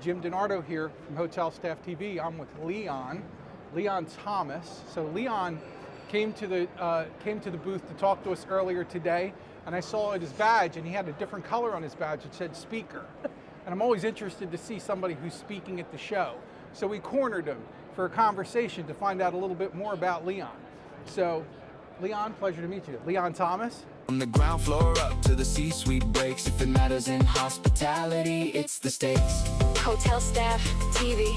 Jim DiNardo here from Hotel Staff TV. I'm with Leon Thomas. So Leon came to the booth to talk to us earlier today, and I saw his badge, and he had a different color on his badge. It said speaker. And I'm always interested to see somebody who's speaking at the show. So we cornered him for a conversation to find out a little bit more about Leon. So Leon, pleasure to meet you. Leon Thomas. From the ground floor up to the C-suite breaks. If it matters in hospitality, it's the stakes. Hotel Staff TV,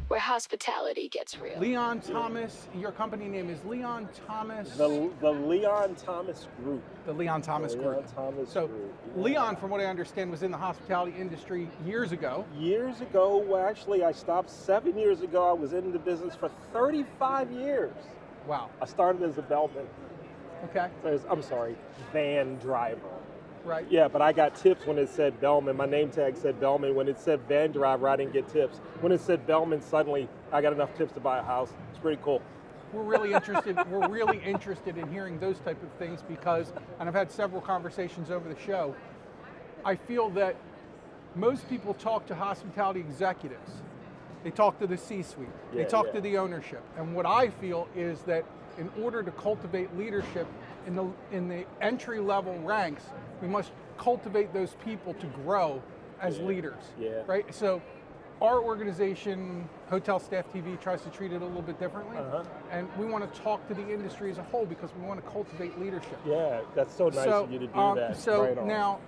where hospitality gets real. Leon Thomas, your company name is Leon Thomas? The Leon Thomas Group. The Leon Thomas Group. Leon Thomas so Group. Yeah. Leon, from what I understand, was in the hospitality industry years ago. Years ago, well, actually I stopped 7 years ago. I was in the business for 35 years. Wow. I started as a bellman. Okay. I'm sorry, van driver. Right. Yeah, but I got tips when it said bellman. My name tag said bellman. When it said van driver, I didn't get tips. When it said bellman, suddenly I got enough tips to buy a house. It's pretty cool. We're really interested. We're really interested in hearing those type of things because, and I've had several conversations over the show. I feel that most people talk to hospitality executives. They talk to the C-suite. They talk to the ownership. And what I feel is that in order to cultivate leadership in the entry-level ranks, we must cultivate those people to grow as leaders. Yeah. Right. So, our organization, Hotel Staff TV, tries to treat it a little bit differently, and we want to talk to the industry as a whole because we want to cultivate leadership. Yeah, that's so nice of you to do that. So right on. now,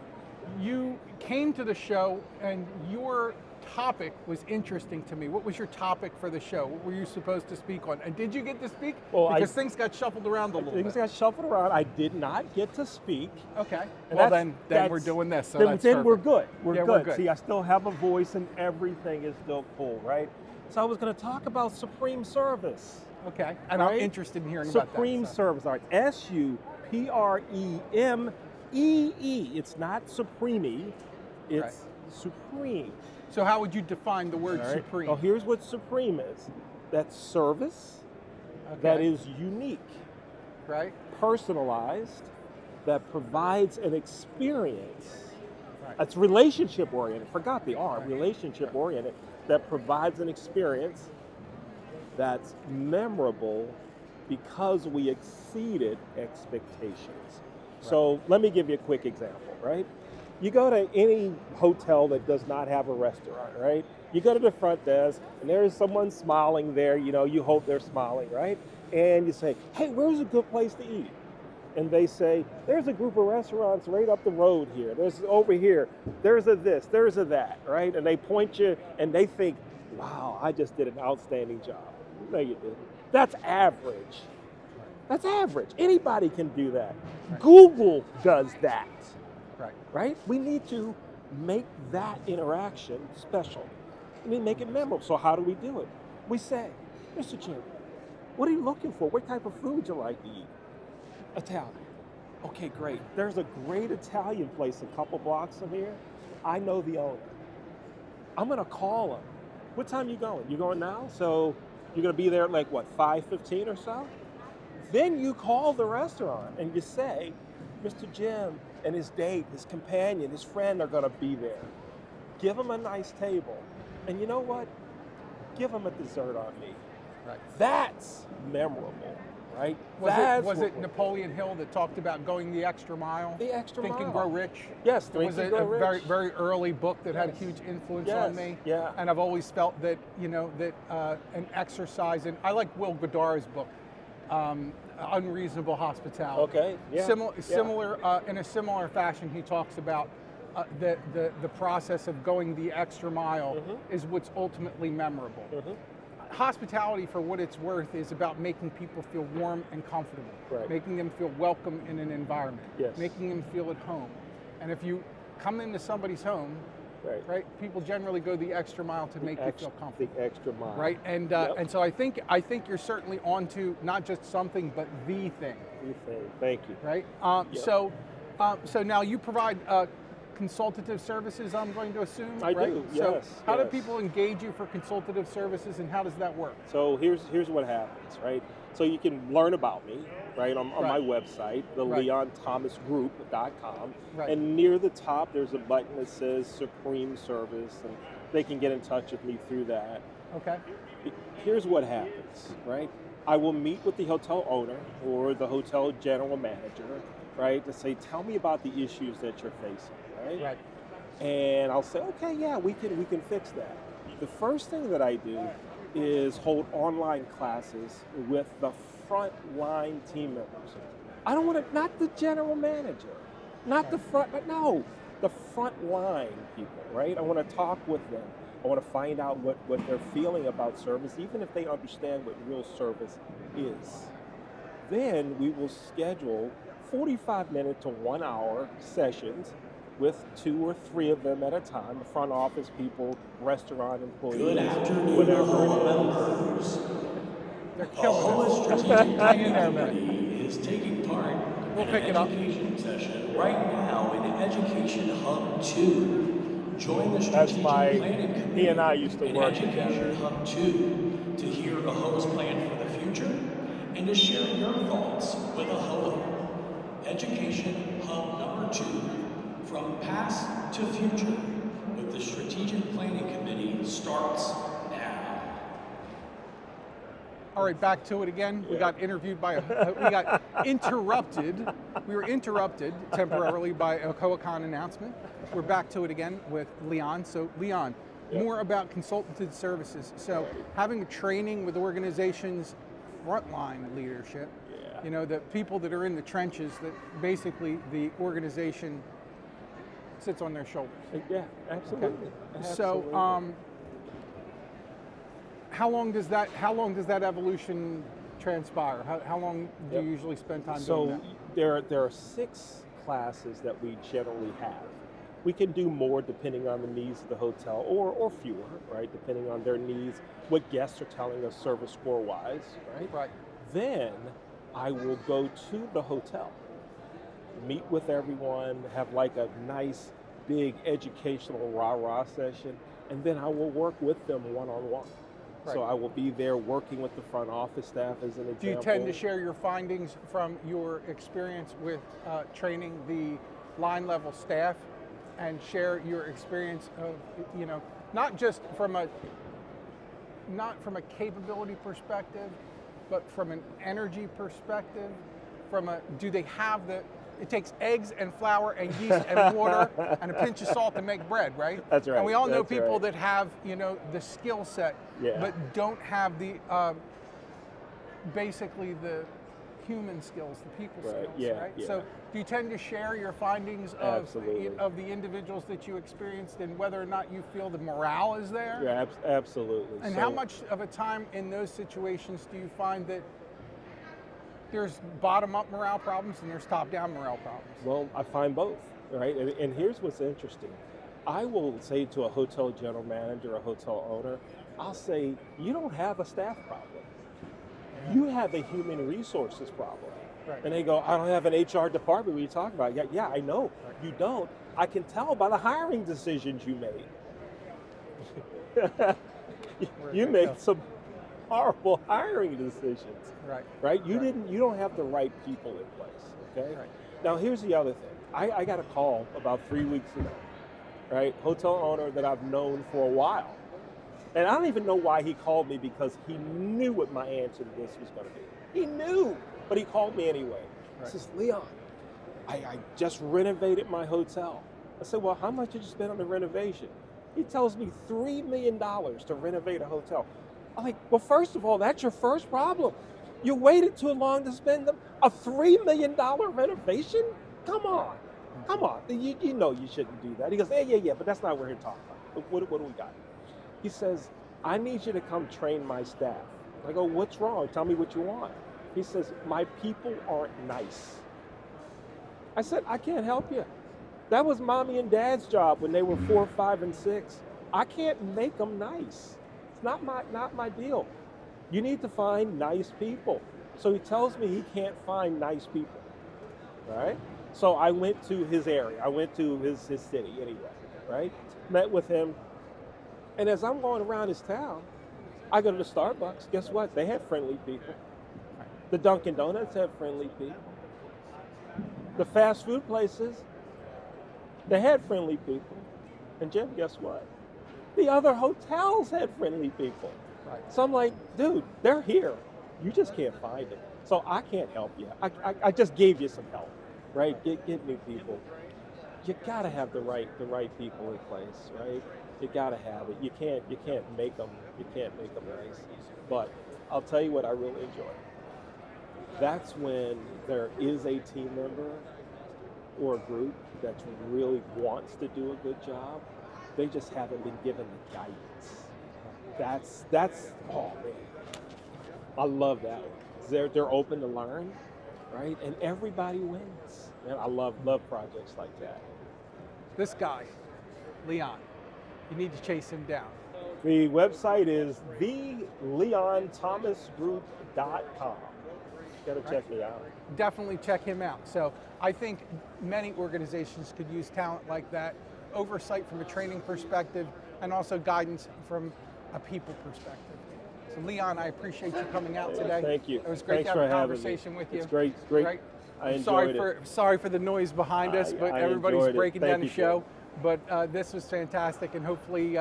you came to the show, and your topic was interesting to me. What was your topic for the show? What were you supposed to speak on? And did you get to speak? Well, because things got shuffled around a little bit. Things got shuffled around. I did not get to speak. Okay. And Well, then we're doing this. So that's then we're perfect. good. We're good. See, I still have a voice, and everything is still cool, right? So I was going to talk about Supreme Service. Okay. And right? I'm interested in hearing about that. Supreme Service. All right. S-U-P-R-E-M-E-E. It's not Supreme. It's Supreme. So how would you define the word All right. supreme? Well, here's what Supreme is. That's service that is unique, right? Personalized, that provides an experience. Right. That's relationship oriented. Forgot the R. Relationship oriented. That provides an experience that's memorable because we exceeded expectations. So let me give you a quick example, right? You go to any hotel that does not have a restaurant, right? You go to the front desk and there's someone smiling there, you know, you hope they're smiling, right? And you say, hey, where's a good place to eat? And they say, there's a group of restaurants right up the road here. There's over here. There's a this, there's a that, right? And they point you and they think, wow, I just did an outstanding job. No, you didn't. That's average. That's average. Anybody can do that. Google does that. Right? We need to make that interaction special. We need to make it memorable. So how do we do it? We say, Mr. Jim, what are you looking for? What type of food you like to eat? Italian. Okay, great. There's a great Italian place a couple blocks from here. I know the owner. I'm gonna call him. What time you going? You going now? So you're gonna be there at like what, 5:15 or so? Then you call the restaurant and you say, Mr. Jim and his date, his companion, his friend are gonna be there. Give them a nice table. And you know what? Give them a dessert on me. Right. That's memorable, right? Was it Napoleon Hill that talked about going the extra mile? The extra Think mile. and Grow Rich? Yes, It Think was and a Grow Rich. very, very early book that had a huge influence on me. Yeah. And I've always felt that, you know, that an exercise, and I like Will Goddard's book, Unreasonable Hospitality. Okay. Yeah. Similar in a similar fashion, he talks about the process of going the extra mile is what's ultimately memorable. Hospitality, for what it's worth, is about making people feel warm and comfortable, making them feel welcome in an environment, making them feel at home. And if you come into somebody's home, people generally go the extra mile to make you feel comfortable. The extra mile. Right, and so I think you're certainly onto not just something, but the thing. The thing. Thank you. Right. So now you provide consultative services, I'm going to assume. I do. So yes. how do people engage you for consultative services, and how does that work? So here's what happens, right? So you can learn about me, right, on my website, theleonthomasgroup.com. And near the top, there's a button that says Supreme Service. And they can get in touch with me through that. Okay. Here's what happens, right? I will meet with the hotel owner or the hotel general manager, right, to say, tell me about the issues that you're facing, right? Right. And I'll say, okay, yeah, we can fix that. The first thing that I do is hold online classes with the frontline team members. I don't want to, not the general manager, not the front, but no, the frontline people, right? I want to talk with them. I want to find out what they're feeling about service, even if they understand what real service is. Then we will schedule 45-minute to 1 hour sessions with 2 or 3 of them at a time, the front office people, restaurant employees, Good afternoon, whatever Aloha it is. members. They're Aloha killing us. Strategic Hang in Planning there, man. Committee is taking part We'll in pick an it up. education session right now in Education Hub 2. Join the That's Strategic my, Planning Committee he and I used to in work Education together. Hub 2 to hear AHOA's plan for the future and to share your thoughts with AHOA. Education Hub number 2, from past to future, with the Strategic Planning Committee starts now. All right, back to it again. We got interviewed by we got interrupted. We were interrupted temporarily by a CoaCon announcement. We're back to it again with Leon. So Leon, more about consultative services. So having a training with organizations, frontline leadership, you know, the people that are in the trenches that basically the organization sits on their shoulders. Yeah, absolutely. Okay. So, how long does that evolution transpire? How long do you usually spend time doing that? So there are 6 classes that we generally have. We can do more depending on the needs of the hotel, or fewer, right? Depending on their needs, what guests are telling us service score wise, right? Right. Then I will go to the hotel, meet with everyone, have like a nice big educational rah-rah session, and then I will work with them one-on-one. Right. So I will be there working with the front office staff as an example. Do you tend to share your findings from your experience with training the line level staff, and share your experience of, you know, not just from a capability perspective, but from an energy perspective, do they have it takes eggs and flour and yeast and water and a pinch of salt to make bread, right? That's right. And we all know That's people right. that have, you know, the skill set, but don't have the, basically the human skills, the people skills, right? So do you tend to share your findings of the individuals that you experienced and whether or not you feel the morale is there? Yeah, absolutely. And how much of a time in those situations do you find that there's bottom-up morale problems and there's top-down morale problems? Well, I find both, right? And here's what's interesting. I will say to a hotel general manager, a hotel owner, I'll say, you don't have a staff problem. You have a human resources problem. Right. And they go, I don't have an HR department. What are you talking about? Yeah, I know. You don't. I can tell by the hiring decisions you made. You make some horrible hiring decisions. Right? You don't have the right people in place. Okay? Right. Now here's the other thing. I got a call about 3 weeks ago, right? Hotel owner that I've known for a while. And I don't even know why he called me, because he knew what my answer to this was going to be. He knew, but he called me anyway. He says, Leon, I just renovated my hotel. I said, well, how much did you spend on the renovation? He tells me $3 million to renovate a hotel. I'm like, well, first of all, that's your first problem. You waited too long to spend a $3 million renovation? Come on. You know you shouldn't do that. He goes, yeah, but that's not what we're here talking about. What do we got? He says, I need you to come train my staff. I go, what's wrong? Tell me what you want. He says, my people aren't nice. I said, I can't help you. That was mommy and dad's job when they were 4, 5, and 6. I can't make them nice. It's not my deal. You need to find nice people. So he tells me he can't find nice people, right? So I went to his area. I went to his city anyway, right? Met with him. And as I'm going around his town, I go to the Starbucks. Guess what? They have friendly people. The Dunkin' Donuts have friendly people. The fast food places, they had friendly people. And Jim, guess what? The other hotels had friendly people. Right. So I'm like, dude, they're here. You just can't find them. So I can't help you. I just gave you some help, right? Get new people. You gotta have the right people in place, right? You gotta have it. You can't make them nice. But I'll tell you what I really enjoy. That's when there is a team member or a group that really wants to do a good job. They just haven't been given the guidance. That's oh man, I love that one. They're open to learn, right? And everybody wins. Man, I love projects like that. This guy, Leon, you need to chase him down. The website is theleonthomasgroup.com. Gotta check me out. Definitely check him out. So I think many organizations could use talent like that, oversight from a training perspective, and also guidance from a people perspective. So Leon, I appreciate you coming out today. Thank you. It was great Thanks to have for a having conversation me. with you. It's great. I enjoyed it. Sorry for the noise behind us, but I everybody's enjoyed it. breaking Thank down the you, show. Jim. But this was fantastic, and hopefully,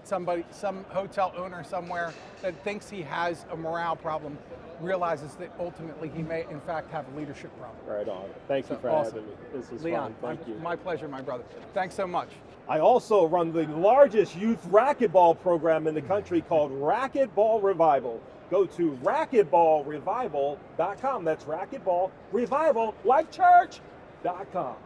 some hotel owner somewhere that thinks he has a morale problem realizes that ultimately he may, in fact, have a leadership problem. Right on. Thank you for awesome. having me. This is Leon, fun. Thank you. my pleasure, my brother. Thanks so much. I also run the largest youth racquetball program in the country called Racquetball Revival. Go to racquetballrevival.com. That's racquetball revival like church.com.